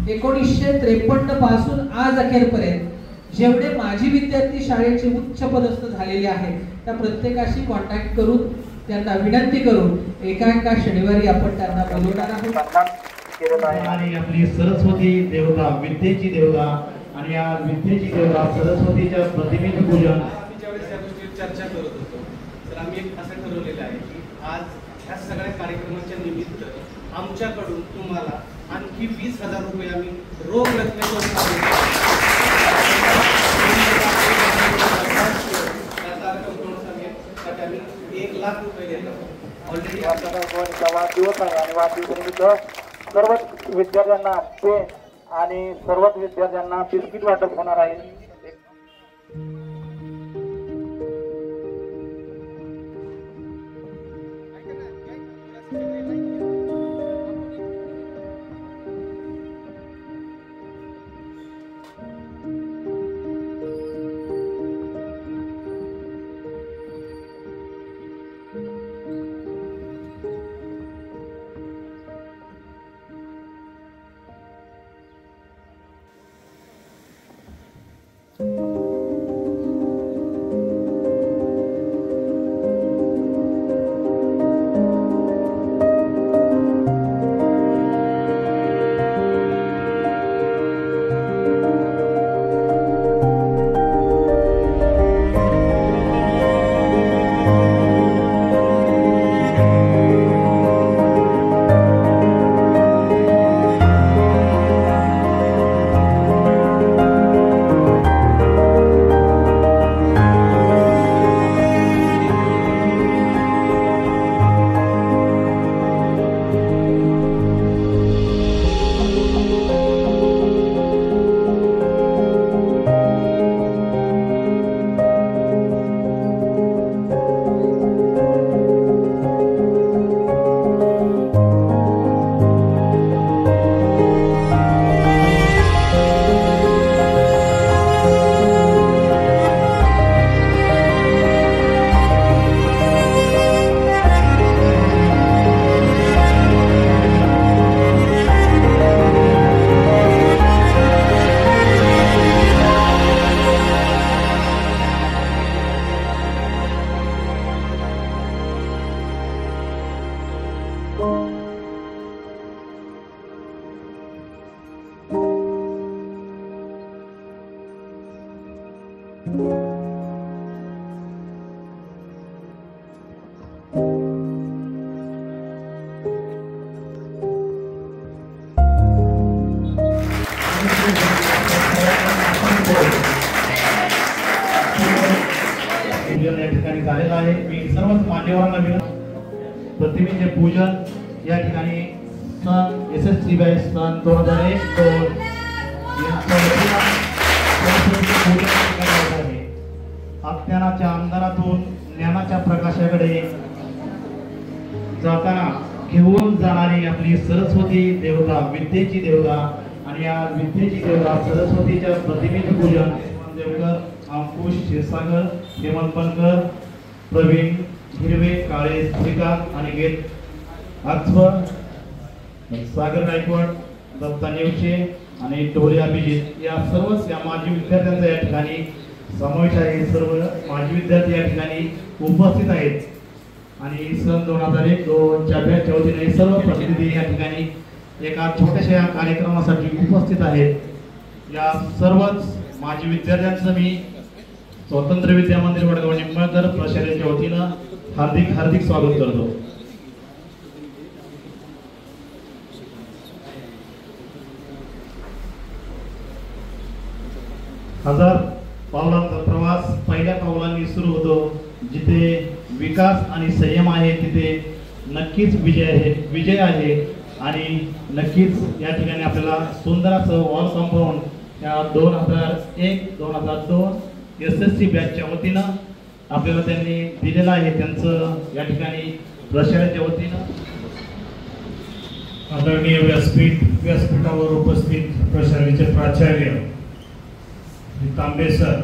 1953 पासून आज अखेरपर्यंत जेवढे माजी विद्यार्थी शाळेचे उच्च पदस्थ झालेले आहेत त्या प्रत्येकाशी कॉन्टॅक्ट करून त्यांना विनंती करून एका शनिवारी आपण त्यांना बोलवणार आहोत। आणि आपली सरस्वती देवता, विद्येची देवता आणि या विद्येची देवता सरस्वतीच्या प्रतिमेचं पूजन चर्चा करत होतो। तर आम्ही एक असं ठरवलेलं आहे की आज ह्या सगळ्या कार्यक्रमाच्या निमित्त आमच्याकडून तुम्हाला आणखी 20,000 रुपये आम्ही रोख रकमेतून आम्ही 1 लाख रुपये देतो। ऑलरेडी वाढदिवस आहे आणि वाढदिवसानिमित्त सर्वच विद्यार्थ्यांना पेन आणि सर्वच विद्यार्थ्यांना बिस्किट वाटप होणार आहे। या ठिकाणी झालेला आहे। मी सर्वच मान्यवरांना प्रतिमेचे पूजन या ठिकाणी सन SSC बॅच सन 2001-2 अज्ञानाच्या अंधारातून ज्ञानाच्या प्रकाशाकडे जाताना घेऊन जाणारी आपली सरस्वती देवता, विद्येची देवता आणि या विद्येची देवता सरस्वतीच्या प्रतिमेचे पूजन देवकर, अंकुश क्षीरसागर, हेमंत बनकर, प्रवीण हिरवे, काळे श्रीकांत आणि गेट आजवर सागर गायकवाड, दत्ता नेवचे आणि ढोले अभिजित या सर्वच या माजी विद्यार्थ्यांचा या ठिकाणी समावेश आहे। सर्व माजी विद्यार्थी या ठिकाणी उपस्थित आहेत आणि सन 2001-2च्या बॅचच्या वतीने सर्व प्रतिनिधी या ठिकाणी एका छोट्याशा कार्यक्रमासाठी उपस्थित आहेत। या सर्वच माजी विद्यार्थ्यांचं मी स्वतंत्र विद्या मंदिर वडगाव निंबाळकर प्रशालेच्या वतीनं हार्दिक हार्दिक स्वागत करतो। हजार पावलांचा प्रवास पहिल्या पावलांनी सुरू होतो। जिथे विकास आणि संयम आहे तिथे नक्कीच विजय आहे आणि नक्कीच या ठिकाणी आपल्याला सुंदर असं वॉल कंपाऊंड या 2001-2002 SSC बॅचच्या वतीनं आपल्याला त्यांनी दिलेलं आहे। त्यांचं या ठिकाणी प्रशालेच्या वतीनं आदरणीय व्यासपीठावर उपस्थित प्रशालेचे प्राचार्य तांबे सर,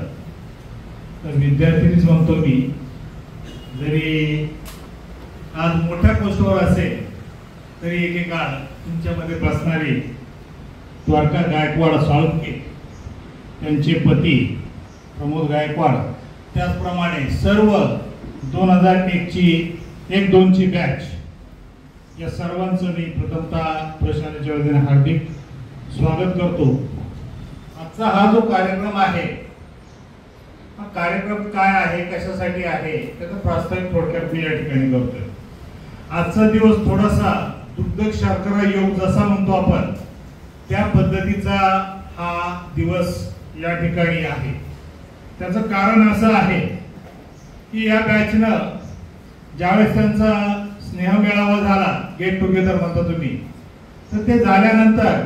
तर विद्यार्थीच म्हणतो मी, जरी आज मोठ्या पोस्टवर असेल तरी एकेकाळ तुमच्यामध्ये बसणारी द्वारका गायकवाड साळुंके त्यांचे पती प्रमोद गायकवाड, त्याचप्रमाणे सर्व 2001ची 1-2ची बॅच, या सर्वांचं मी प्रथमतः प्रशासनाच्या वतीने हार्दिक स्वागत करतो. आजचा हा जो कार्यक्रम आहे, हा कार्यक्रम काय आहे, कशासाठी आहे, त्याचं प्रास्ताविक थोडक्यात मी या ठिकाणी करतोय. आजचा दिवस थोडासा दुग्ध शर्करा योग जसा म्हणतो आपण, त्या पद्धतीचा हा दिवस या ठिकाणी आहे. त्याचं कारण असं आहे की या बॅचनं ज्यावेळेस त्यांचा स्नेह मेळावा झाला, गेट टुगेदर म्हणता तुम्ही, तर ते झाल्यानंतर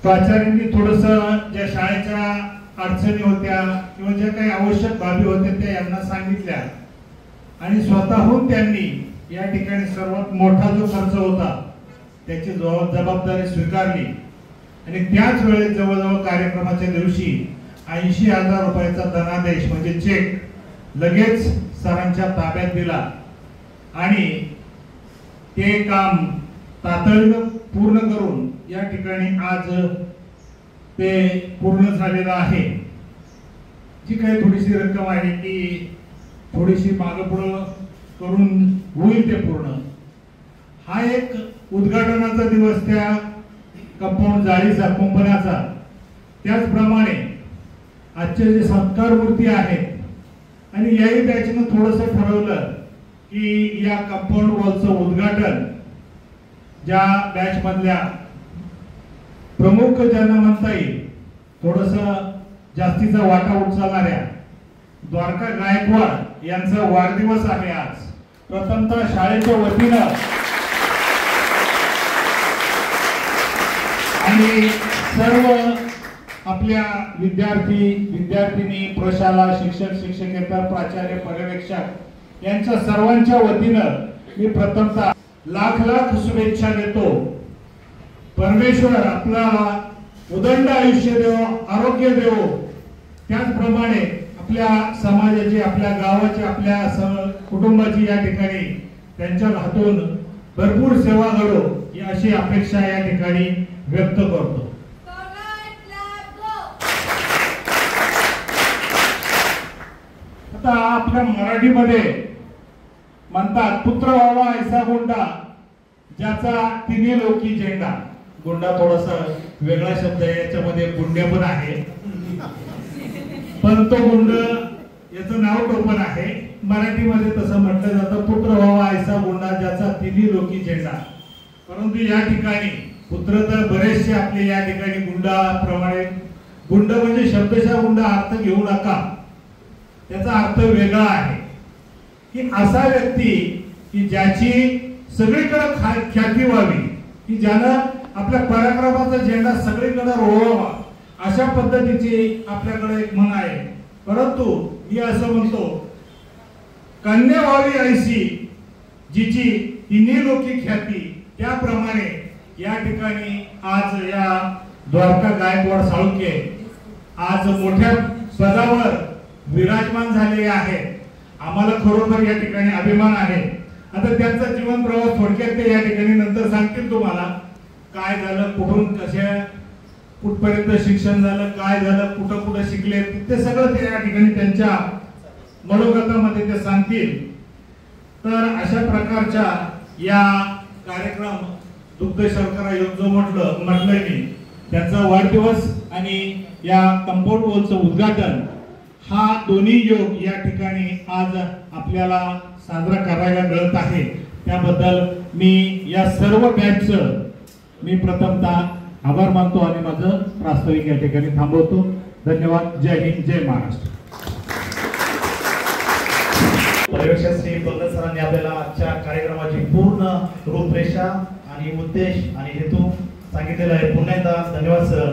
प्राचार्यांनी थोडस ज्या शाळेच्या अडचणी होत्या किंवा ज्या काही आवश्यक बाबी होत्या त्या यांना सांगितल्या आणि स्वतःहून त्यांनी या ठिकाणी सर्वात मोठा जो खर्च होता त्याची जबाबदारी स्वीकारली आणि त्याच वेळेस जवळजवळ कार्यक्रमाच्या दिवशी 80,000 रुपयाचा धनादेश म्हणजे चेक लगेच सरांच्या ताब्यात दिला आणि ते काम तातडीनं पूर्ण करून या ठिकाणी आज ते पूर्ण झालेलं आहे. जी काही थोडीशी रक्कम आहे की थोडीशी मागं पुढं करून होईल ते पूर्ण. हा एक उद्घाटनाचा दिवस त्या कंपाऊंड जाळीचा कुंपणाचा. त्याचप्रमाणे आजचे जे सत्कार मूर्ती आहेत आणि याही बॅचनं थोडंसं ठरवलं की या कंपाऊंड वॉलचं उद्घाटन ज्या बॅच मधल्या प्रमुख ज्यांना म्हणता येईल थोडंसं जास्तीचा वाटा उचलणाऱ्या द्वारका गायकवाड यांचा वाढदिवस आहे आज. प्रथमतः शाळेच्या वतीनं आणि सर्व आपल्या विद्यार्थी विद्यार्थिनी, प्रशाला, शिक्षक शिक्षकेतर, प्राचार्य, पर्यवेक्षक यांच्या सर्वांच्या वतीनं मी प्रथमतः लाख लाख शुभेच्छा देतो. परमेश्वर आपल्याला उदंड आयुष्य देवो, आरोग्य देवो. त्याचप्रमाणे आपल्या समाजाची, आपल्या गावाची, आपल्या कुटुंबाची या ठिकाणी त्यांच्या हातून भरपूर सेवा घडो ही अशी अपेक्षा या ठिकाणी व्यक्त करतो. आता आपल्या मराठीमध्ये म्हणतात पुत्र व्हावा ऐसा गुंडा ज्याचा तिन्ही लोकी झेंडा. गुंडा थोडासा वेगळा शब्द आहे, याच्यामध्ये गुंड्या पण आहे, पण तो गुंड याचं नाव टोपण आहे. मराठीमध्ये तसं म्हटलं जातं पुत्र व्हावा ऐसा गुंडा ज्याचा तिन्ही लोकी झेंडा. परंतु या ठिकाणी पुत्र तर बरेचसे आपले या ठिकाणी गुंडा प्रमाणे, गुंड म्हणजे शब्दशः गुंड अर्थ घेऊ नका, त्याचा अर्थ वेगळा आहे की असा व्यक्ती की ज्याची सगळीकडे ख्याती व्हावी, की ज्यानं आपल्या पराक्रमाचा झेंडा सगळीकडे रोवावा, अशा पद्धतीची आपल्याकडे एक म्हण आहे. परंतु मी असं म्हणतो कन्या व्हावी ऐशी जिची तिन्ही लोकी ख्याती. त्याप्रमाणे या ठिकाणी आज या द्वारका गायकवाड साळुंके आज मोठ्या पदावर विराजमान झालेले आहेत. आम्हाला खरोखर या ठिकाणी अभिमान आहे. आता त्यांचा जीवन प्रवास थोडक्यात ते या ठिकाणी नंतर सांगतील तुम्हाला, काय झालं, कुठून कशा कुठपर्यंत शिक्षण झालं, काय झालं, कुठं कुठं शिकले, ते सगळं ते या ठिकाणी त्यांच्या मनोगतामध्ये ते सांगतील. तर अशा प्रकारच्या या कार्यक्रम दुग्ध शर्करा योग जो म्हटलंय मी, त्यांचा वाढदिवस आणि या कंपाऊंड वॉलचं उद्घाटन हा दोन्ही योग या ठिकाणी आज आपल्याला साजरा करायला मिळत आहे. त्याबद्दल मी या सर्व बॅचचं मी प्रथमतः आभार मानतो आणि माझं प्रास्ताविक या ठिकाणी थांबवतो. धन्यवाद. जय हिंद, जय महाराष्ट्र. पर्यवेक्षक श्री बंगल सरांनी आपल्याला आजच्या कार्यक्रमाची पूर्ण रूपरेषा आणि उद्देश आणि हेतू सांगितलेला आहे. पुन्हा एकदा धन्यवाद सर.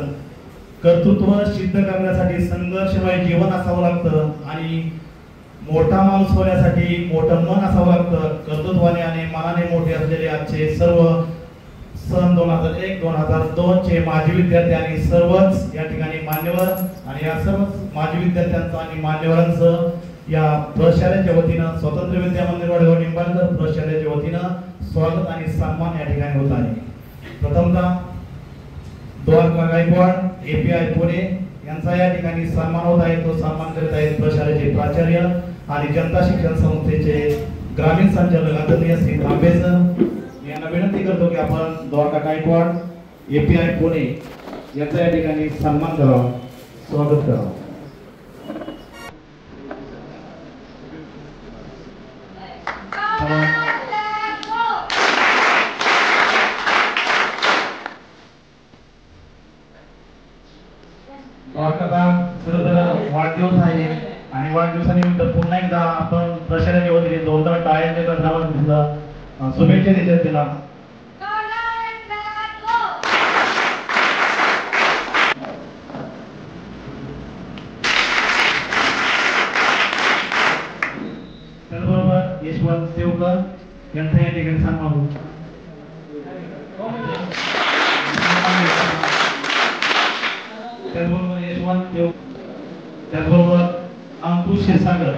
कर्तृत्व सिद्ध करण्यासाठी संघर्षमय जीवन असावं लागतं आणि मोठा माणूस होण्यासाठी मोठं मन असावं लागतं. कर्तृत्वाने आणि मनाने मोठे असलेले आजचे सर्व सन 2001-2002 चे माजी विद्यार्थी आणि सर्वच या ठिकाणी मान्यवर आणि या सर्व माजी विद्यार्थ्यांचं आणि मान्यवरांचं या प्रशालेच्या वतीनं स्वतंत्र विद्या मंदिर वडगाव निंबाळकर प्रशालेच्या वतीनं स्वागत आणि सन्मान या ठिकाणी होत आहे. प्रथमतः द्वारका गायकवाड एपीआय पुणे यांचा या ठिकाणी सन्मान होत आहे। तो सन्मान करीत आहेत प्रशालेचे प्राचार्य आणि जनता शिक्षण संस्थेचे ग्रामीण संचालक आदरणीय श्री तांबे सर यांना विनंती करतो की आपण द्वारका गायकवाड एपीआय पुणे यांचा या ठिकाणी सन्मान करावा, स्वागत करावं। वाढदिवस आहे आणि वाढदिवसानिमित्त पुन्हा एकदा आपण प्रशालेच्या वतीने जोरदार टाळ्यांच्या गजरावर शुभेच्छा देतात तिला। त्याचबरोबर यशवंत देवकर यांचा या ठिकाणी सन्मान होतो। त्याचबरोबर यशवंत देव त्याचबरोबर अंकुश क्षीरसागर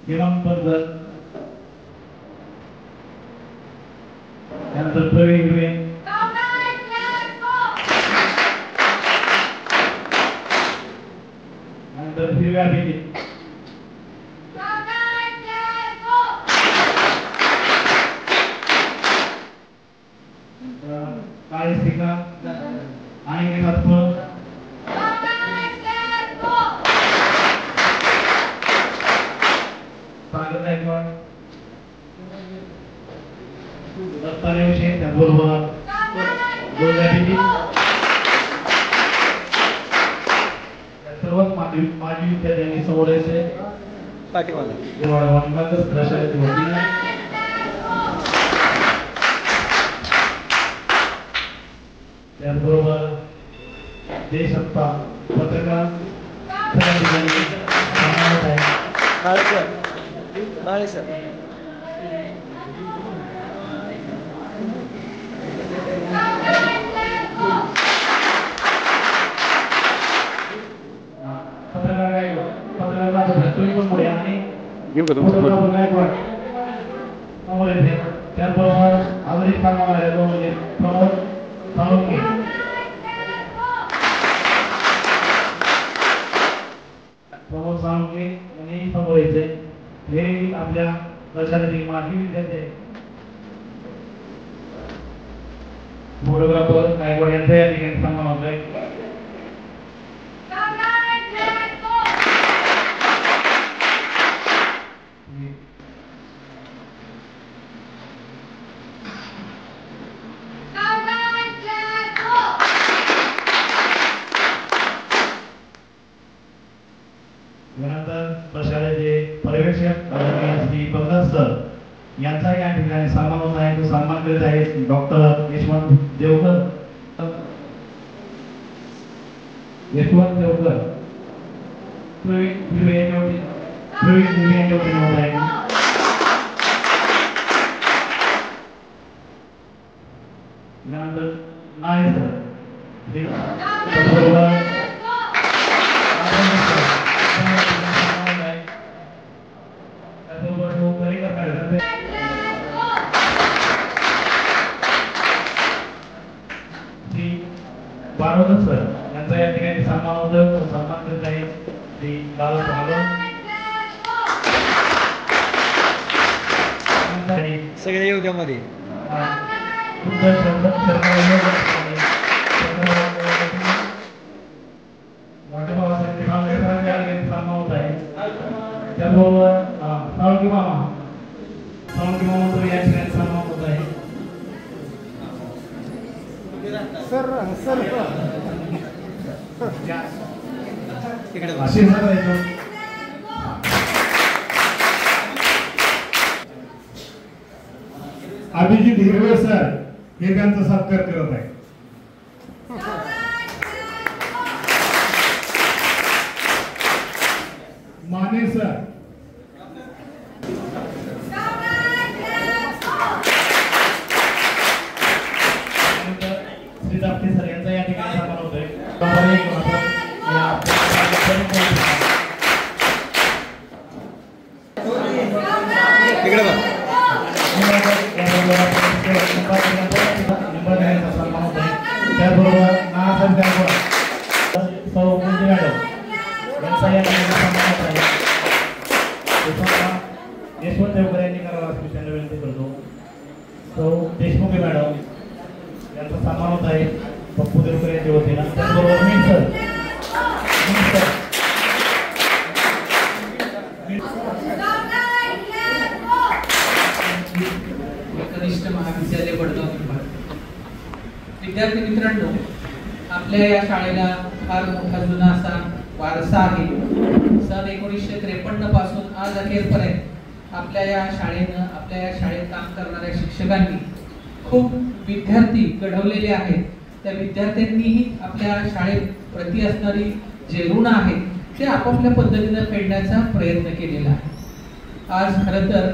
हेमंत बंदर त्यानंतर प्रवीण हिरवे नंतर हिरव्या बेली काळे श्रीकांत आणि सागर गायकवाड दत्ताने विषय त्याचबरोबर सर्वच माजी विद्यार्थ्यांनी समोरायचे प्रशालेच्या वतीने त्याचबरोबर देशसत्ता पत्रकार त्याचबरोबर आदरित कामाला प्रमोद साळुंखे प्रमोद साळुंखे यांनी समोर यायचे। हे आपल्या प्रशालेतील माजी विद्यार्थी फोटोग्राफर गायकवाड यांचा या ठिकाणी सन्मान होत आहे। प्रशालेचे पर्यवेक्षक श्री बंगाल सर यांचा या ठिकाणी सन्मान होत आहे। तो सन्मान करीत आहेत डॉक्टर यशवंत देवकर प्रवीण हिरवे यांच्या वतीने होत आहे। त्यानंतर नाळे बारोदर सर यांचा या ठिकाणी सन्मान होतं। सन्मान करीत आहे श्री लाल सगळे येऊ त्यामध्ये सन्मान होत आहे। त्याचबरोबर साळुंखे मामा तर या ठिकाणी सन्मान होत आहे। अभिजित हिरवे सर हे त्यांचा सत्कार करत आहे। माने सर सर यांचा या ठिकाणी सन्मान होतोय। तिकडे बघ. त्याचबरोबर नानासाहेब गायकवाड सौ मुंजे मॅडम यांचा या ठिकाणी सन्मान आहे. यशवंत देवकर यांनी करावा असं त्यांना विनंती करतो. सौ देशमुखे मॅडम यांचा सन्मान होत आहे पप्पू देवकर यांच्या वतीनं. त्याचबरोबर मी सर कनिष्ठ महाविद्यालय वडगाव विभाग. विद्यार्थी मित्रांनो, आपल्या या शाळेला फार मोठा जुना असा वारसा आहे. सन 1953 पासून आज अखेरपर्यंत आपल्या या शाळेत काम करणाऱ्या शिक्षकांनी खूप विद्यार्थी घडवलेले आहेत. त्या विद्यार्थ्यांनीही आपल्या शाळेत प्रति असणारी जे ऋण आहे ते आपापल्या पद्धतीने फेडण्याचा प्रयत्न केलेला आहे. आज खरं तर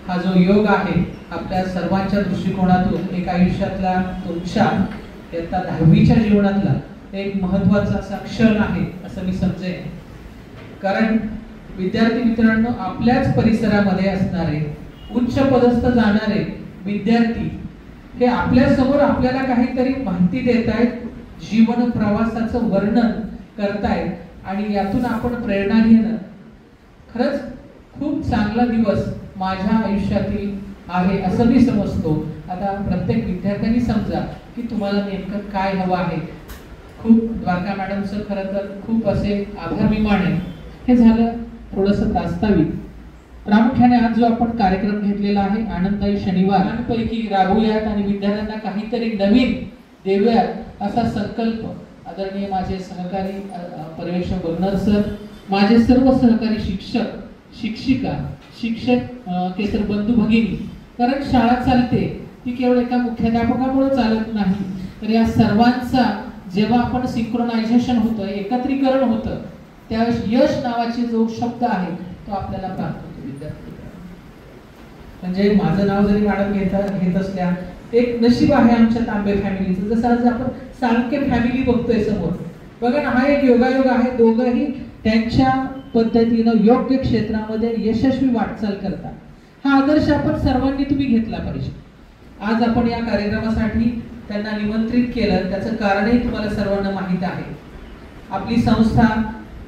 हा जो योग आहे आपल्या सर्वांच्या दृष्टिकोनातून एक आयुष्यातला तुमच्या इयत्ता 10वीच्या जीवनातला एक महत्त्वाचा असा क्षण आहे असं मी समजेन. कारण विद्यार्थी मित्रांनो, आपल्याच परिसरामध्ये असणारे उच्च पदस्थ जाणारे विद्यार्थी हे आपल्या समोर आपल्याला काहीतरी माहिती देत आहेत, जीवन प्रवासाचं वर्णन करतायत आणि यातून आपण प्रेरणा घेणं खरंच खूप चांगला दिवस माझ्या आयुष्यातील आहे असं मी समजतो. आता प्रत्येक विद्यार्थ्यांनी समजा की तुम्हाला नेमकं काय हवं आहे. खूप द्वारका मॅडमचं खरं तर खूप असे आभार मी मानेन. हे झालं थोडंसं प्रास्ताविक. प्रामुख्याने आज जो आपण कार्यक्रम घेतलेला आहे आनंददायी शनिवार पैकी राबवूयात आणि विद्यार्थ्यांना काहीतरी नवीन देऊयात असा संकल्प आदरणीय माझे सहकारी पर्यवेक्षक बर्नर सर, माझे सर्व सहकारी शिक्षक, शिक्षिका, शिक्षक केसर बंधू भगिनी. कारण शाळा चालते ती केवळ एका मुख्याध्यापकामुळे चालत नाही, तर या सर्वांचा जेव्हा आपण सिंक्रोनायझेशन होतं, एकत्रीकरण होतं, त्या यश नावाचे जो शब्द आहे तो आपल्याला प्राप्त होतो. विद्यार्थी म्हणजे माझं नाव जरी मॅडम घेत असल्या एक नशीब आहे आमच्या तांबे फॅमिलीचं. जसं आज आपण साळुंखे फॅमिली बघतोय समोर, बघा ना, हा एक योगायोग आहे. दोघंही त्यांच्या पद्धतीनं योग्य क्षेत्रामध्ये यशस्वी वाटचाल करतात. हा आदर्श आपण सर्वांनी तुम्ही घेतला पाहिजे. आज आपण या कार्यक्रमासाठी त्यांना निमंत्रित केलं त्याचं कारणही तुम्हाला सर्वांना माहीत आहे. आपली संस्था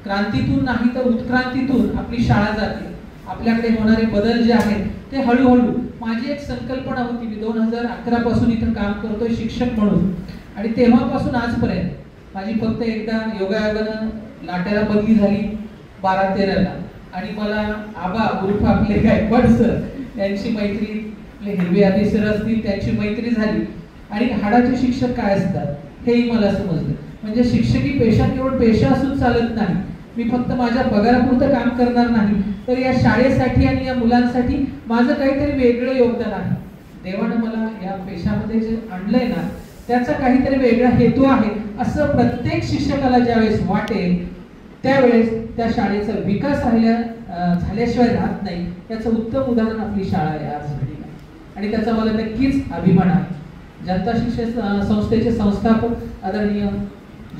क्रांतीतून नाही तर उत्क्रांतीतून आपली शाळा जाते. आपल्याकडे होणारे बदल जे आहेत ते हळूहळू, माझी एक संकल्पना होती, मी 2011 पासून इथं काम करतोय शिक्षक म्हणून आणि तेव्हापासून आजपर्यंत माझी फक्त एकदा योगायोगानं लाट्याला बदली झाली 12-13ला आणि मला आबा उर्फ आपले गायकवाड सर यांची मैत्री, आपले हिरवे आदी सर असतील त्यांची मैत्री झाली आणि हाडाचे शिक्षक काय असतात हेही मला समजलं. म्हणजे शिक्षकी पेशा केवळ पेशा असून चालत नाही. मी फक्त माझ्या पगारापुरतं काम करणार नाही, तर या शाळेसाठी आणि या मुलांसाठी माझं काहीतरी वेगळं योगदान आहे. देवानं मला या पेशामध्ये जे आणलंय ना त्याचा काहीतरी वेगळा हेतू आहे असं प्रत्येक शिक्षकाला ज्यावेळेस वाटेल त्यावेळेस त्या शाळेचा विकास झाल्याशिवाय राहत नाही. याचं उत्तम उदाहरण आपली शाळा आहे आज आणि त्याचा मला नक्कीच अभिमान आहे. जनता शिक्षण संस्थेचे संस्थापक आदरणीय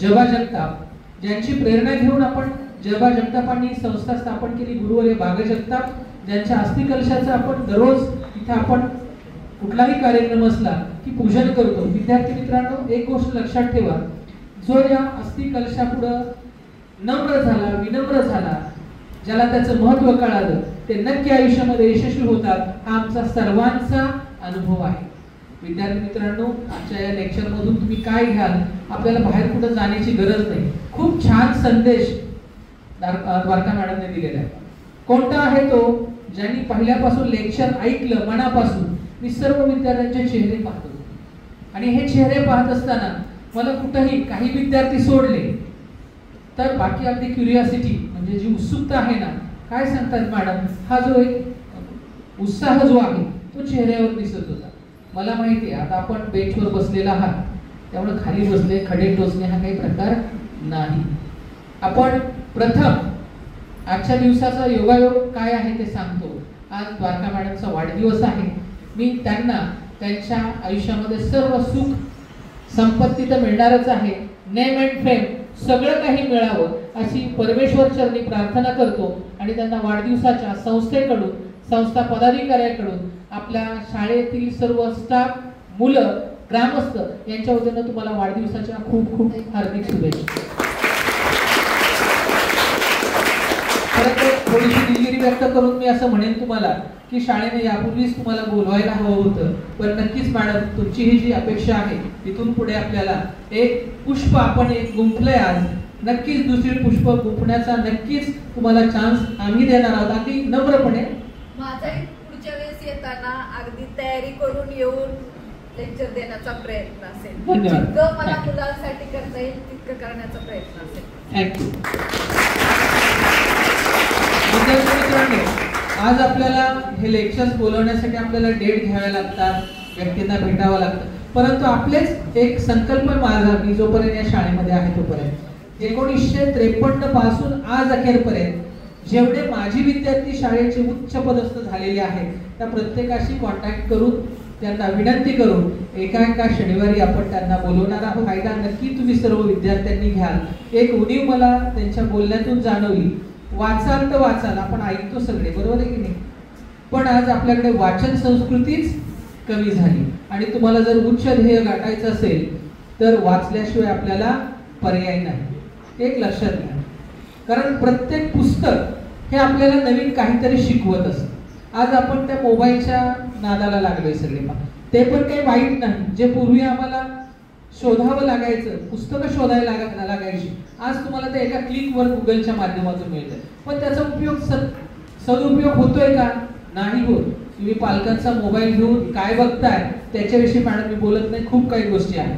जबा जगताप, ज्यांची प्रेरणा घेऊन आपण जबा जगतापांनी संस्था स्थापन केली, गुरुवर्य बाग जगताप, ज्यांच्या अस्थि कलशाचं आपण दररोज इथे आपण कुठलाही कार्यक्रम असला की पूजन करतो. विद्यार्थी मित्रांनो, एक गोष्ट लक्षात ठेवा, जो या अस्थि कलशापुढं नम्र झाला, विनम्र झाला, ज्याला त्याचं महत्त्व कळालं ते नक्की आयुष्यामध्ये यशस्वी होतात. हा आमचा सर्वांचा अनुभव आहे. विद्यार्थी मित्रांनो, आजच्या या लेक्चर मधून तुम्ही काय घ्याल, आपल्याला बाहेर कुठे जाण्याची गरज नाही. खूप छान संदेश द्वारका मॅडमने दिलेला आहे. कोणता आहे तो? ज्यांनी पहिल्यापासून लेक्चर ऐकलं मनापासून, मी सर्व विद्यार्थ्यांचे चेहरे पाहतो आणि हे चेहरे पाहत असताना मला कुठेही काही विद्यार्थी सोडले तर बाकी अगदी क्युरिओसिटी म्हणजे जी उत्सुकता आहे ना, काय सांगतात मॅडम, हा जो एक उत्साह जो आहे तो चेहऱ्यावर दिसत होता. मला माहिती आहे आता आपण बेंचवर बसलेला आहात त्यामुळे खाली बसले खडे टोचणे हा काही प्रकार नाही. आपण प्रथम आजच्या दिवसाचा योगायोग काय आहे ते सांगतो. आज द्वारका मॅडमचा वाढदिवस आहे. मी त्यांना त्यांच्या आयुष्यामध्ये सर्व सुख संपत्ती तर मिळणारच आहे, नेम अँड फेम सगळं काही मिळावं अशी परमेश्वर चरणी प्रार्थना करतो आणि त्यांना वाढदिवसाच्या संस्थेकडून संस्था पदाधिकाऱ्यांकडून आपल्या शाळेतील सर्व स्टाफ, मुलं, ग्रामस्थ यांच्या वतीनं तुम्हाला वाढदिवसाच्या खूप खूप हार्दिक शुभेच्छा. थोडीशी दिलगिरी व्यक्त करून मी असं म्हणेन तुम्हाला की शाळेने यापूर्वीच तुम्हाला बोलवायला हवं होतं, पण नक्कीच मॅडम तुमची ही जी अपेक्षा आहे इथून पुढे आपल्याला एक पुष्प आपण एक गुंफलंय आज, नक्कीच दुसरी पुष्प गुंफण्याचा नक्कीच तुम्हाला चान्स आम्ही देणार आहोत अगदी नम्रपणे. माझाही पुढच्या वेळेस येताना अगदी तयारी करून येऊन लेक्चर देण्याचा प्रयत्न असेल. जितकं मला मुलांसाठी करता येईल तितकं करण्याचा प्रयत्न असेल. थँक्यू. आज आपल्याला हे लेक्चर्स बोलवण्यासाठी आपल्याला डेट घ्याव्या लागतात, व्यक्तींना भेटावं लागतं, परंतु आपलेच एक संकल्प माझा, मी जोपर्यंत या शाळेमध्ये आहे तोपर्यंत 1953 पासून आज अखेरपर्यंत जेवढे माजी विद्यार्थी शाळेचे उच्च पदस्थ झालेले आहेत त्या प्रत्येकाशी कॉन्टॅक्ट करून त्यांना विनंती करून एका शनिवारी आपण त्यांना बोलवणार आहोत. फायदा नक्की तुम्ही सर्व विद्यार्थ्यांनी घ्याल. एक उणीव मला त्यांच्या बोलण्यातून जाणवली. वाचाल तर वाचाल, आपण ऐकतो सगळे, बरोबर आहे की नाही, पण आज आपल्याकडे वाचन संस्कृतीच कमी झाली आणि तुम्हाला जर उच्च ध्येय गाठायचं असेल तर वाचल्याशिवाय आपल्याला पर्याय नाही. एक लक्षात घ्या, कारण प्रत्येक पुस्तक हे आपल्याला नवीन काहीतरी शिकवत असतं. आज आपण त्या मोबाईलच्या नादाला लागलोय सगळे, ते पण काही वाईट नाही. जे पूर्वी आम्हाला शोधावं लागायचं, पुस्तकं शोधायला लागायची, आज तुम्हाला ते एका क्लिकवर गुगलच्या माध्यमातून मिळतं. पण त्याचा उपयोग सदुपयोग होतोय का? नाही होत. तुम्ही पालकांचा मोबाईल घेऊन काय बघताय त्याच्याविषयी मॅडम मी बोलत नाही, खूप काही गोष्टी आहेत,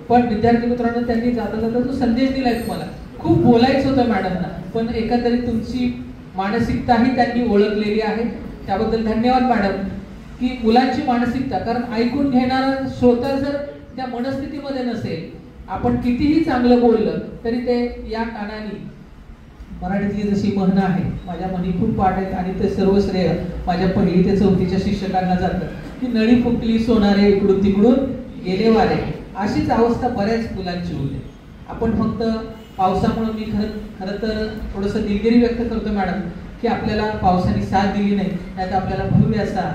पण विद्यार्थी मित्रांनो त्यांनी जाता जाता जो संदेश दिलाय तुम्हाला, खूप बोलायचं होतं मॅडमना, पण एकंदरीत तुमची मानसिकताही त्यांनी ओळखलेली आहे. त्याबद्दल धन्यवाद मॅडम. की मुलांची मानसिकता, कारण ऐकून घेणारा श्रोता जर त्या मनस्थितीमध्ये नसेल, आपण कितीही चांगलं बोललं तरी ते या कानाने, मराठीतली जशी म्हण आहे, माझ्या मनी खूप पाठ आहेत आणि ते सर्व श्रेय माझ्या 1ली ते 4थीच्या शिक्षकांना जातं की नळी फुकली सोनारे इकडून तिकडून गेले वारे. अशीच अवस्था बऱ्याच मुलांची होते. आपण फक्त पावसामुळे मी खरं तर थोडंसं दिलगिरी व्यक्त करतो मॅडम की आपल्याला पावसाने साथ दिली नाही, त्यात आपल्याला भव्य असा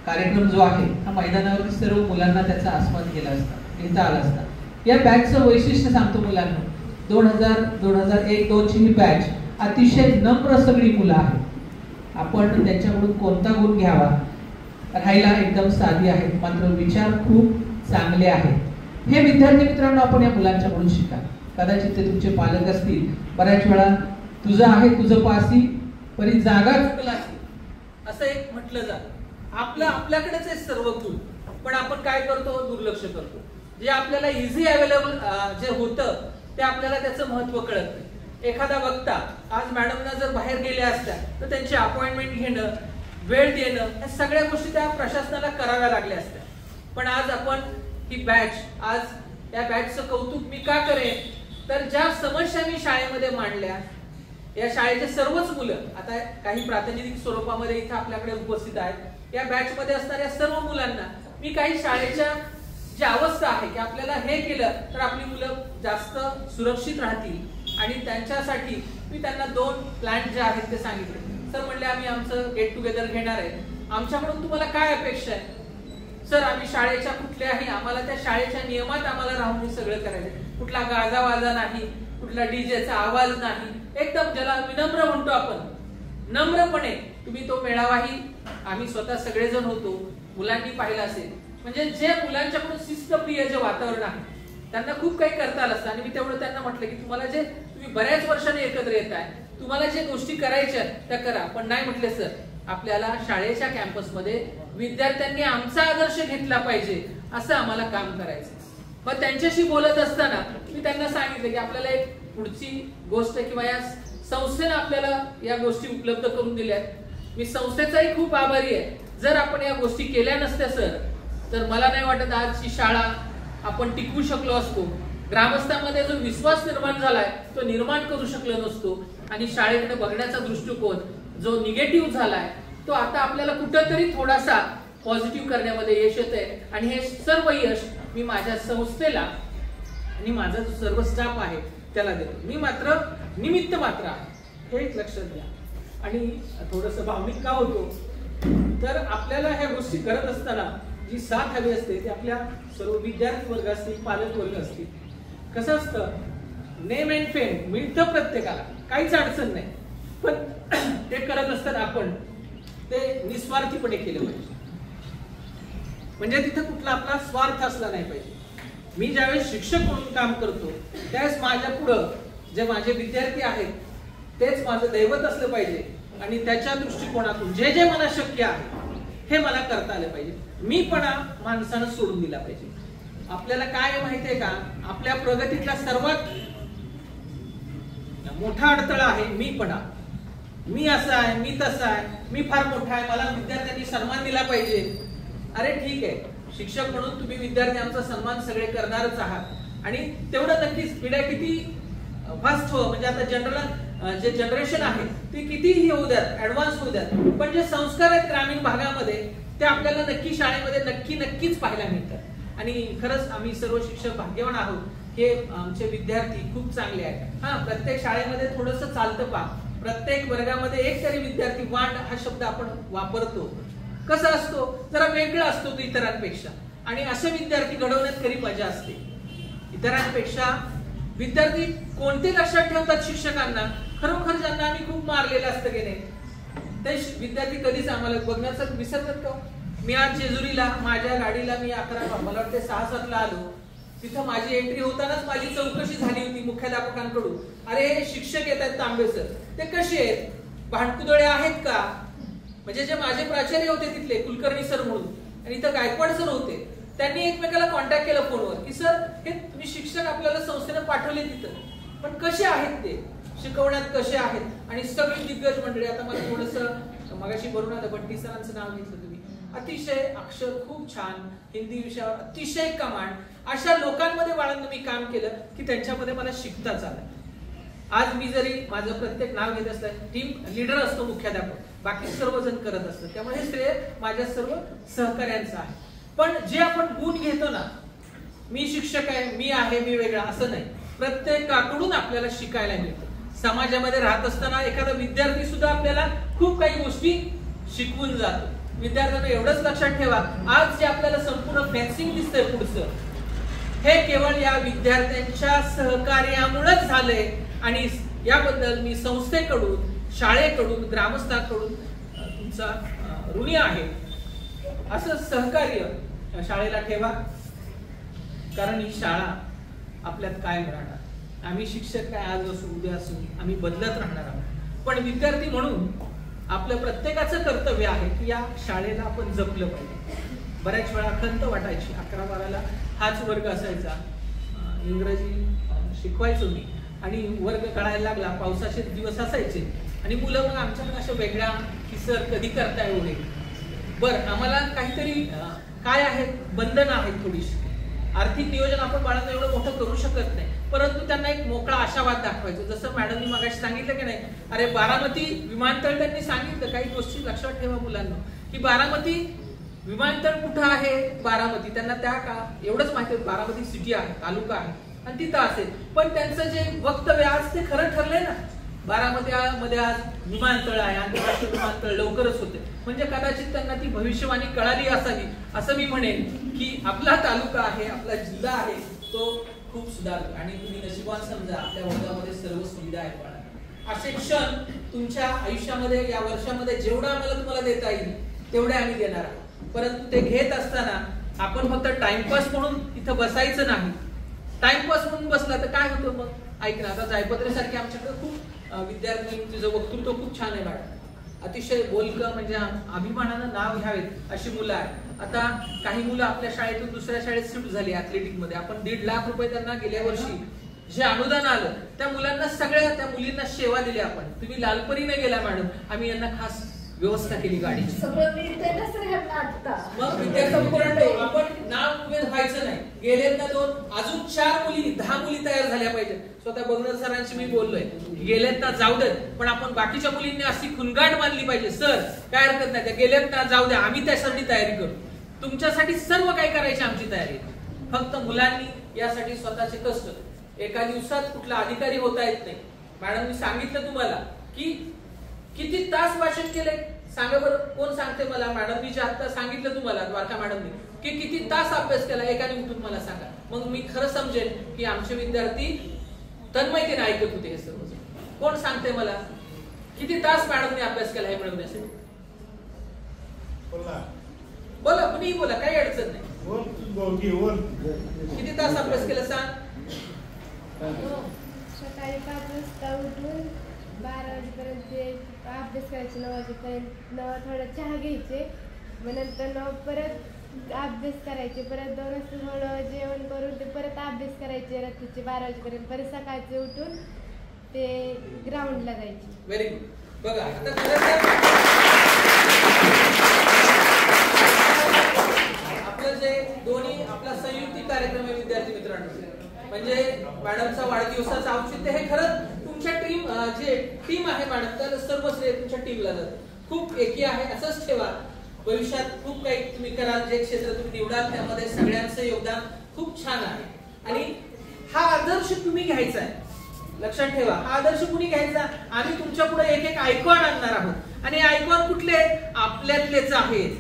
कार्यक्रम जो आहे हा मैदानावरती सर्व मुलांना त्याचा आस्वाद घेता आला असता. या बॅचचं वैशिष्ट्य सांगतो मुलांना, 2001-2 ची ही बॅच अतिशय नम्र सगळी मुलं आहेत. आपण त्यांच्याकडून कोणता गुण घ्यावा, राहायला एकदम साधी आहेत, मात्र विचार खूप चांगले आहेत. हे विद्यार्थी मित्रांनो आपण या मुलांच्याकडून शिका. कदाचित ते तुमचे पालक असतील. बऱ्याच वेळा तुझं आहे तुझं पासी परी जागा चुकला असं एक म्हटलं जातं. आपल्याकडेच आहे सर्व गुण, पण आपण काय करतो, दुर्लक्ष करतो. जे आपल्याला इझी अवेलेबल जे होतं ते आपल्याला त्याचं महत्व कळत नाही. एखादा वक्ता आज मॅडमना जर बाहेर गेल्या असत्या तर त्यांची अपॉइंटमेंट घेणं, वेळ देणं, या सगळ्या गोष्टी त्या प्रशासनाला कराव्या लागल्या असत्या. पण आज आपण ही बॅच, आज या बॅचचं कौतुक मी का करेन, तर ज्या समस्या मी शाळेमध्ये मांडल्या, या शाळेचे सर्वच मुलं आता काही प्रातिनिधिक स्वरूपामध्ये इथे आपल्याकडे उपस्थित आहेत. या बॅच मध्ये असणाऱ्या सर्व मुलांना मी काही शाळेच्या जी अवस्था आहे की आपल्याला हे केलं तर आपली मुलं जास्त सुरक्षित राहतील आणि त्यांच्यासाठी मी त्यांना 2 प्लॅन जे आहेत ते सांगितले. सर म्हणले आम्ही आमचं गेट टुगेदर घेणार आहे, आमच्याकडून तुम्हाला काय अपेक्षा आहे? सर आम्ही शाळेच्या कुठल्याही, आम्हाला त्या शाळेच्या नियमात आम्हाला राहून सगळं करायचं, कुठला गाजावाजा नाही, कुठला डीजेचा आवाज नाही, एकदम ज्याला विनम्र म्हणतो आपण, नम्रपणे तुम्ही तो मेळावाही आम्ही स्वतः सगळेजण होतो, मुलांनी पाहिला असेल. म्हणजे जे मुलांच्याकडून शिस्तप्रिय जे वातावरण आहे त्यांना खूप काही करता आलं असतं. आणि मी तेवढं त्यांना म्हटलं की तुम्ही बऱ्याच वर्षांनी एकत्र येत आहे, तुम्हाला जे गोष्टी करायच्या त्या करा, पण नाही म्हटले सर आपल्याला शाळेच्या कॅम्पसमध्ये विद्यार्थ्यांनी आमचा आदर्श घेतला पाहिजे असं आम्हाला काम करायचं. मग त्यांच्याशी बोलत असताना मी त्यांना सांगितलं की आपल्याला एक पुढची गोष्ट किंवा या संस्थेने आपल्याला या गोष्टी उपलब्ध करून दिल्यात. मी संस्थेचाही खूप आभारी आहे. जर आपण या गोष्टी केल्या नसत्या सर तर मला नाही वाटत आजची शाळा आपण टिकवू शकलो असतो. ग्रामस्थांमध्ये जो विश्वास निर्माण झालाय तो निर्माण करू शकलो नसतो आणि शाळेकडे बघण्याचा दृष्टिकोन जो निगेटिव्ह झालाय तो आता आपल्याला कुठेतरी थोडासा पॉझिटिव्ह करण्यामध्ये यश येत आहे. आणि हे सर्व यश मी माझ्या संस्थेला आणि माझा जो सर्व स्टाफ आहे त्याला देतो. मी मात्र निमित्त मात्र आहे, हे एक लक्षात घ्या. आणि थोडंसं भावनिक का होतो तर आपल्याला ह्या गोष्टी करत असताना जी साथ हवी असते ती आपल्या सर्व विद्यार्थी वर्ग असतील, पालक वर्ग असतील. कसं असतं, नेम अँड फेम मिळतं प्रत्येकाला, काहीच अडचण नाही, पण ते करत असताना आपण ते निस्वार्थीपणे केलं पाहिजे. म्हणजे तिथं कुठला आपला स्वार्थ असला नाही पाहिजे. मी ज्यावेळेस शिक्षक म्हणून काम करतो त्यावेळेस माझ्या पुढं जे माझे विद्यार्थी आहेत तेच माझं दैवत असलं पाहिजे आणि त्याच्या दृष्टिकोनातून जे जे मला शक्य आहे हे मला करता आलं पाहिजे. मीपणा माणसानं सोडून दिला पाहिजे. आपल्याला काय माहितीये का, आपल्या प्रगतीतला सर्वात मोठा अडथळा आहे मीपणा. मी असा आहे, मी तसा आहे, मी फार मोठा आहे, मला विद्यार्थ्यांनी सन्मान दिला पाहिजे. अरे ठीक आहे, शिक्षक म्हणून तुम्ही विद्यार्थ्यांचा सन्मान सगळे करणारच आहात आणि तेवढं नक्कीच पिढ्या किती फास्ट हो, म्हणजे आता जनरल जे जनरेशन आहे ते कितीही होऊ द्यात, ऍडव्हान्स होऊ द्यात, पण जे संस्कार आहेत ग्रामीण भागामध्ये ते आपल्याला नक्की शाळेमध्ये नक्कीच पाहायला मिळतात. आणि खरंच आम्ही सर्व शिक्षक भाग्यवान आहोत, हे आमचे विद्यार्थी खूप चांगले आहेत. हा, प्रत्येक शाळेमध्ये थोडंसं चालतं पहा, प्रत्येक वर्गामध्ये एक तरी विद्यार्थी, वांड हा शब्द आपण वापरतो, कसा असतो, जरा वेगळा असतो तो इतरांपेक्षा, आणि असे विद्यार्थी घडवण्यात खरी मजा असते. इतरांपेक्षा विद्यार्थी कोणते लक्षात ठेवतात शिक्षकांना, खरोखर ज्यांना आम्ही खूप मारलेलं असतं की नाही, ते विद्यार्थी कधीच आम्हाला बघण्याचं विसरतात का. मी आज जेजुरीला माझ्या गाडीला मी 11 मला वाटते 6-7 आलो, तिथं माझी एंट्री होतानाच माझी चौकशी झाली होती मुख्याध्यापकांकडून. अरे हे शिक्षक येत आहेत तांबे सर, ते कसे आहेत, भांडकुदळे आहेत का. म्हणजे जे माझे प्राचार्य होते तिथले कुलकर्णी सर म्हणून, आणि इथं गायकवाड सर होते, त्यांनी एकमेकाला कॉन्टॅक्ट केला फोनवर की सर हे तुम्ही शिक्षक आपल्याला संस्थेनं पाठवले तिथं, पण कसे आहेत ते शिकवण्यात, कसे आहेत. आणि सगळी दिग्गज मंडळी, आता मला थोडंसं मगाशी बरोबर आलं, बंटी सरांचं नाव घेतलं तुम्ही, अतिशय अक्षर खूप छान, हिंदी विषयावर अतिशय कमांड, अशा लोकांमध्ये बाळांना मी काम केलं की त्यांच्यामध्ये मला शिकताच आलं. आज मी जरी माझं प्रत्येक नाव घेत असलं, टीम लीडर असतो मुख्याध्यापक, बाकी सर्वजण करत असतात, त्यामुळे हे श्रेय माझ्या सर्व सहकार्यांचं आहे. पण जे आपण गुण घेतो ना, मी शिक्षक आहे, मी आहे, मी वेगळा, असं नाही. प्रत्येकाकडून आपल्याला शिकायला मिळतं. समाजामध्ये राहत असताना एखादा विद्यार्थी सुद्धा आपल्याला खूप काही गोष्टी शिकवून जातो. विद्यार्थ्यांना एवढंच लक्षात ठेवा, आज जे आपल्याला संपूर्ण फेन्सिंग दिसतंय पुढचं, हे केवळ या विद्यार्थ्यांच्या सहकार्यामुळेच झालंय. आणि याबद्दल मी संस्थेकडून, शाळेकडून, ग्रामस्थांकडून तुमचा ऋणी आहे. असं सहकार्य शाळेला ठेवा, कारण ही शाळा आपल्यात कायम राहणार. आम्ही शिक्षक काय आज असू उद्या असू, आम्ही बदलत राहणार आहोत. पण विद्यार्थी म्हणून आपलं प्रत्येकाचं कर्तव्य आहे की या शाळेला आपण जपलं पाहिजे. बऱ्याच वेळा खंत वाटायची, 11-12ला हाच वर्ग असायचा, इंग्रजी शिकवायचो मी, आणि वर्ग कळायला लागला, पावसाचे दिवस असायचे आणि मुलं मग आमच्याकडे अशा वेगळ्या की सर कधी करताय एवढे. बरं, आम्हाला काहीतरी काय आहेत, बंधनं आहेत थोडीशी. आर्थिक नियोजन आपण बाळांना एवढं मोठं करू शकत नाही, परंतु त्यांना एक मोकळा आशावाद दाखवायचो. जसं मॅडमनी मगाशी सांगितलं की नाही, अरे बारामती विमानतळ, त्यांनी सांगितलं काही गोष्टी लक्षात ठेवा मुलांना, की बारामती विमानतळ कुठं आहे, बारामती, त्यांना त्या का एवढंच माहिती आहे, बारामती सिटी आहे, तालुका आहे आणि तिथं असेल. पण त्यांचं जे वक्तव्य आज ते खरं ठरलंय ना, बारामतीमध्ये आज विमानतळ आहे, आंतरराष्ट्रीय विमानतळ लवकरच होते. म्हणजे कदाचित त्यांना ती भविष्यवाणी कळाली असावी, असं मी म्हणेन की आपला तालुका आहे, आपला जिल्हा आहे, तो खूप सुधारतो. आणि तुम्ही नशिबान समजा आपल्या वर्गामध्ये सर्व सुविधा आहेत बाळा. असे क्षण तुमच्या आयुष्यामध्ये या वर्षामध्ये जेवढं आम्हाला तुम्हाला देता येईल तेवढे आम्ही देणार आहोत. परंतु ते घेत असताना आपण फक्त टाइमपास म्हणून इथं बसायचं नाही. टाइमपास म्हणून बसला तर काय होतं मग, ऐक ना, आता जायपत्रेसारखे आमच्याकडे खूप विद्यार्थी, तुझं वक्तृत्व खूप छान आहे मॅडम, अतिशय बोलकं, म्हणजे अभिमानानं नाव घ्यावेत अशी मुलं आहेत. आता काही मुलं आपल्या शाळेतून दुसऱ्या शाळेत शिफ्ट झाली ऍथलेटिक मध्ये. आपण 1.5 लाख रुपये त्यांना गेल्या वर्षी जे अनुदान आलं त्या मुलांना, सगळ्या त्या मुलींना सेवा दिली आपण. तुम्ही लालपरीने गेला मॅडम, आम्ही यांना खास व्यवस्था केली गाडीची. मग विद्यार्थी आपण नाव उभे व्हायचं नाही. गेले ना 2, अजून 4 मुली, 10 मुली तयार झाल्या पाहिजेत. स्वतः बघणार सरांशी मी बोललोय, गेलेत ना जाऊ देत, पण आपण बाकीच्या मुलींनी अशी खुणगाट मानली पाहिजे, सर काय हरकत नाही, त्या गेलेत ना जाऊ द्या, आम्ही त्यासाठी तयारी करू, तुमच्यासाठी सर्व काही करायची आमची तयारी. फक्त मुलांनी यासाठी स्वतःचे कष्ट. एका दिवसात कुठला अधिकारी होता येत नाही. मॅडम मी सांगितलं तुम्हाला की किती तास भाषण केलंय, सांगा बरं, कोण सांगते मला? मॅडमनी जे आता सांगितलं तुम्हाला, द्वारका मॅडमनी, की किती तास अभ्यास केला एकाने उठून मला सांगा. मग मी खरं समजेन की आमचे विद्यार्थी तन्मयतेने ऐकत होते हे सर्व. कोण सांगते मला किती तास मॅडमने अभ्यास केला हे मिळवण्यासाठी? बोला, कुणीही बोला, काही अडचण नाही. किती तास अभ्यास केला सांग? सकाळी 5 वाजता उठून 12 वाजेपर्यंत अभ्यास करायचे, 9 वाजेपर्यंत थोडं चहा घ्यायचे, मग नंतर परत अभ्यास करायचे, परत 2 वाजता थोडं जेवण करून ते परत अभ्यास करायचे रात्रीचे 12 वाजेपर्यंत, परत सकाळचे उठून ते ग्राउंडला जायचे. Very good. बघा आता आपलं जे दोन्ही आपला संयुक्त कार्यक्रम आहे विद्यार्थी मित्रांनो, म्हणजे मॅडमचा वाढदिवसाचं औचित्य हे खरंच तुमच्या टीम आहे मॅडम, त्याला सर्व श्रेय तुमच्या टीमला जातं. खूप एकी आहे, असंच ठेवा. भविष्यात खूप काही तुम्ही कराल, जे क्षेत्र तुम्ही निवडाल त्यामध्ये सगळ्यांचं योगदान खूप छान आहे. आणि हा आदर्श तुम्ही घ्यायचा आहे, लक्षात ठेवा. हा आदर्श कुणी घ्यायचा? आम्ही तुमच्या पुढे एक एक आयकॉन आणणार आहोत, आणि आयकॉन कुठले? आपल्यातलेच आहेत.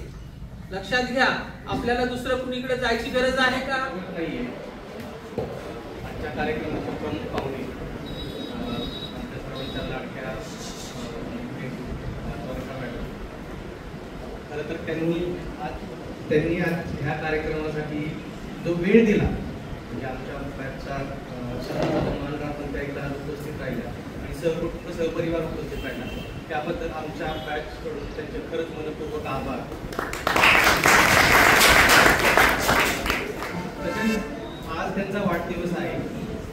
लक्षात घ्या, आपल्याला दुसरं कुणीकडे जायची गरज आहे का? आजच्या कार्यक्रमाचे प्रमुख पाहुणे आमच्या सर्वांच्या लाडक्या द्वारका मॅडम. खरं तर त्यांनी आज ह्या कार्यक्रमासाठी जो वेळ दिला, म्हणजे आमच्या बॅचचा सन्मान आपण त्या एकदा उपस्थित राहिला आणि सहकुटुंब सहपरिवार उपस्थित राहिला, त्याबद्दल आमच्या बॅचकडून त्यांचे खरंच मनपूर्वक आभार. तसेच आज त्यांचा वाढदिवस आहे,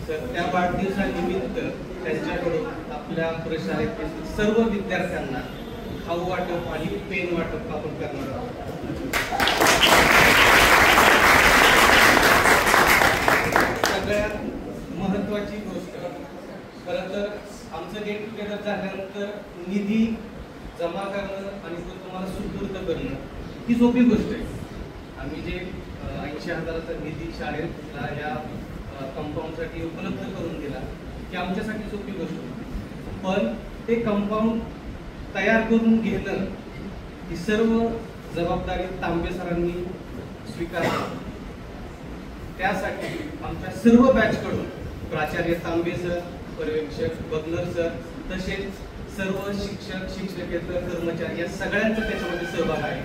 तर त्या वाढदिवसानिमित्त त्यांच्याकडून आपल्या प्रशालेतील सर्व विद्यार्थ्यांना खाऊ वाटप आणि पेन वाटप आपण करणार आहोत. सगळ्यात महत्वाची गोष्ट, खरं तर आमचं गेट टुगेदर झाल्यानंतर निधी जमा करणं आणि तो तुम्हाला सुपूर्द करणं ही सोपी गोष्ट आहे. आम्ही जे 80,000चा निधी शाळेला या कंपाऊंडसाठी उपलब्ध करून दिला की आमच्यासाठी सोपी गोष्ट होती, पण ते कंपाऊंड तयार करून घेणं ही सर्व जबाबदारी तांबे सरांनी स्वीकारली. त्यासाठी आमच्या सर्व बॅचकडून प्राचार्य तांबे सर, पर्यवेक्षक बदलर सर, तसेच सर्व शिक्षक, शिक्षकेतर कर्मचारी या सगळ्यांचा त्याच्यामध्ये सहभाग आहे.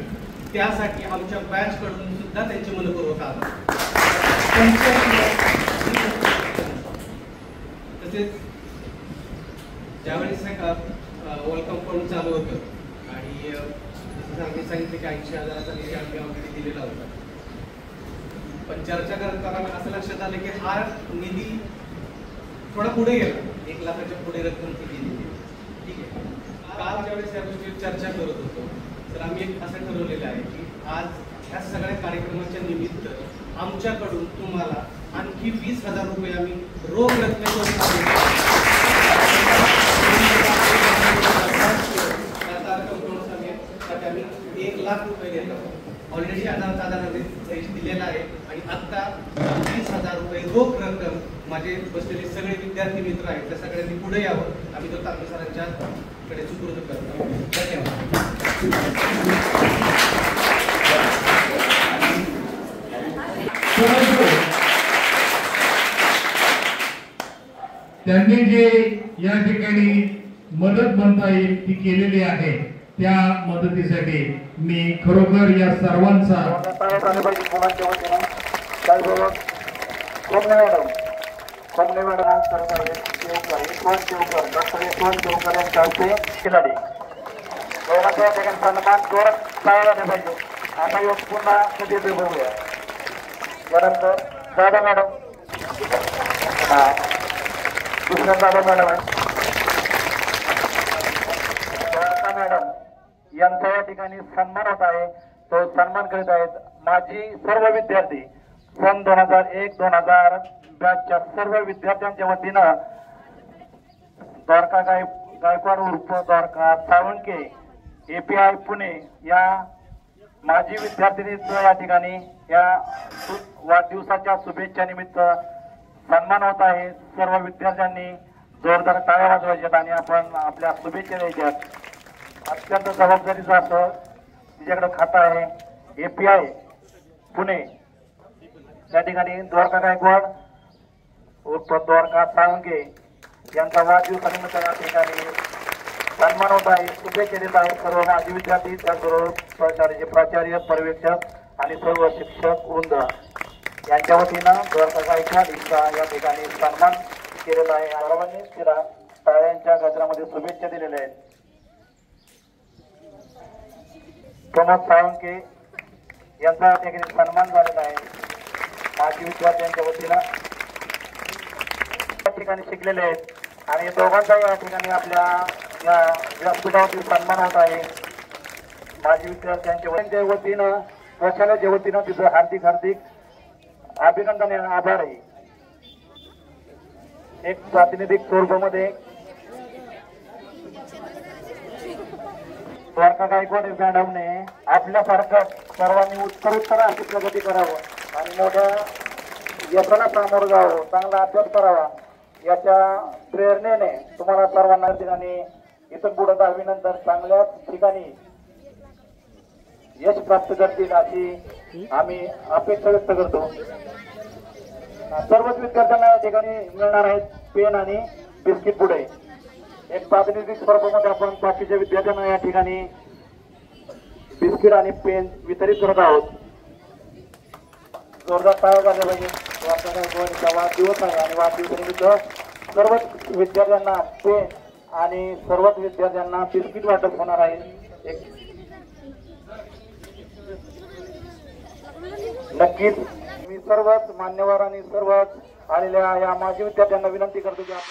त्यासाठी आमच्या बॅचकडून सुद्धा त्यांचे मनपूर्वक आभार. तसेच ज्यावेळेस नाही का वर्ल्ड कंपाऊंड चालू होतं आणि जसं आम्ही सांगितलं की 80,000चा निधी आम्ही ऑलरेडी दिलेला होता, पण चर्चा करताना असं लक्षात आलं की हा निधी थोडा पुढे गेला, 1 लाखाच्या पुढे रक्कम ती गेली. ठीक आहे, काल ज्यावेळेस या गोष्टीवर चर्चा करत होतो तर आम्ही असं ठरवलेलं आहे की आज ह्या सगळ्या कार्यक्रमाच्या निमित्त आमच्याकडून तुम्हाला आणखी 20,000 रुपये आम्ही रोख रकमेतून आम्ही 1 लाख रुपये देत आहोत. ऑलरेडी आधार दिलेला आहे आणि आता 20,000 रुपये रोख रक्कम माझे बसलेले सगळे विद्यार्थी मित्र आहेत त्या सगळ्यांनी पुढे यावं, आम्ही तो तांबे सरांच्या कडे सुपूर्द करतो. धन्यवाद. त्यांनी जे या ठिकाणी मदत म्हणता येईल ती केलेली आहे, त्या मदतीसाठी मी खरोखर या सर्वांचा सन्मान जोरात पाहायला पाहिजे. आता योग पुन्हा कधी बघूया. त्यानंतर दादा मॅडम, दुसऱ्या दादा मॅडम मॅडम यांचा या ठिकाणी सन्मान होत आहे. तो सन्मान करीत आहेत माझी सर्व विद्यार्थी. सन 2001-2000 बॅचच्या सर्व विद्यार्थ्यांच्या वतीनं द्वारका गायकवाड उर्फ द्वारका साळुंके API पुणे या माजी विद्यार्थिनींचं या ठिकाणी या वाढदिवसाच्या शुभेच्छा निमित्त सन्मान होत आहे. सर्व विद्यार्थ्यांनी जोरदार टाळ्या वाजवायच्यात आणि आपण आपल्या शुभेच्छा द्यायच्यात. अत्यंत जबाबदारीचं असं तिच्याकडे खातं आहे API पुणे. त्या ठिकाणी द्वारका गायकवाड उर्फ द्वारका साळुंके यांचा वाढदिवसानिमित्त या ठिकाणी सन्मान होत आहे. शुभेच्छा देत आहेत सर्व माजी विद्यार्थी, त्याचबरोबर शाळेचे प्राचार्य, पर्यवेक्षक आणि सर्व शिक्षक वृंद यांच्या वतीनं द्वारका गायकवाड यांचा या ठिकाणी सन्मान केलेला आहे. सर्वांनी तिला टाळ्यांच्या गजरामध्ये शुभेच्छा दिलेल्या आहेत. प्रमोद साळुंके यांचा या ठिकाणी सन्मान झालेला आहे. माजी विद्यार्थ्यांच्या वतीनं या ठिकाणी शिकलेले आहेत आणि दोघांचा या ठिकाणी आपल्या या व्यासपीठावरती सन्मान होत आहे. माजी विद्यार्थ्यांच्या वतीनं प्रशालेच्या वतीनं तिथं हार्दिक अभिनंदन आणि आभार आहे. एक प्रातिनिधिक स्वरूपामध्ये द्वारका गायकवाड मॅडमने आपल्यासारखं सर्वांनी उत्तरोत्तर अशी प्रगती करावं आणि मोठ्या यशाला सामोरं जावं, चांगला अभ्यास करावा याच्या प्रेरणेने तुम्हाला सर्वांना ठिकाणी इथून पुढे 10वी नंतर चांगल्याच ठिकाणी यश प्राप्त करतील अशी आम्ही अपेक्षा व्यक्त करतो. सर्वच विद्यार्थ्यांना या ठिकाणी मिळणार आहेत पेन आणि बिस्किट पुढे. एक प्रातिनिधिक स्वरूपामध्ये आपण बाकीच्या विद्यार्थ्यांना या ठिकाणी बिस्किट आणि पेन वितरित करत आहोत. जोरदार टाळ्या झाल्या पाहिजे. वाढदिवस आहे आणि वाढदिवसानिमित्त सर्वच विद्यार्थ्यांना पेन आणि सर्वच विद्यार्थ्यांना बिस्किट वाटप होणार आहे. नक्कीच मी सर्वच मान्यवर आणि सर्वच आलेल्या या माजी विद्यार्थ्यांना विनंती करतो की आपण